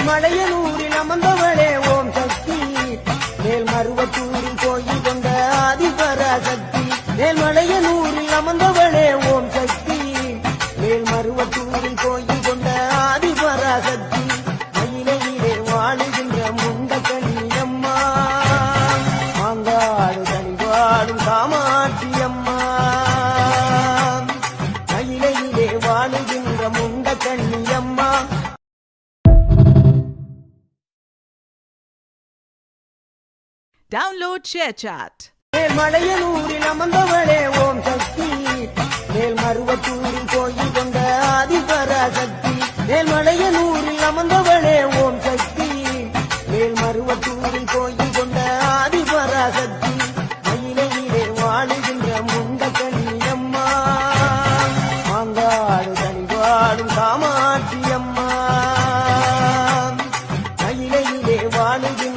மேல்மலையனூரில் அமர்ந்தவளே ஓம் சக்தி மேல்மருவத்தூரில் கோயில் கொண்ட ஆதிபராசக்தி மேல்மலையனூரில் அமர்ந்தவளே ஓம் சக்தி மேல்மருவத்தூரில் கோயில் கொண்ட ஆதிபராசக்தி மயிலையிலே வாழுகின்ற முண்ட கண்ணியம்மா மாங்காடு கனிவாடும் காமாட்சி அம்மா மயிலையிலே வாழுகின்ற முண்ட கண்ணியம்மா. Download ShareChat. மேல்மலையனூரில் அமர்ந்தவளே ஓம் சக்தி மேல்மருவத்தூரில் கோயில் கொண்ட ஆதிபராசக்தி மேல்மலையனூரில் அமர்ந்தவளே ஓம் சக்தி மேல்மருவத்தூரில் கோயில் கொண்ட ஆதிபராசக்தி மயிலையிலே வாழுகின்ற முண்ட கண்ணியம்மா மாங்காடு கனிவாடும் காமாட்சி அம்மா மயிலையிலே வாழுகின்ற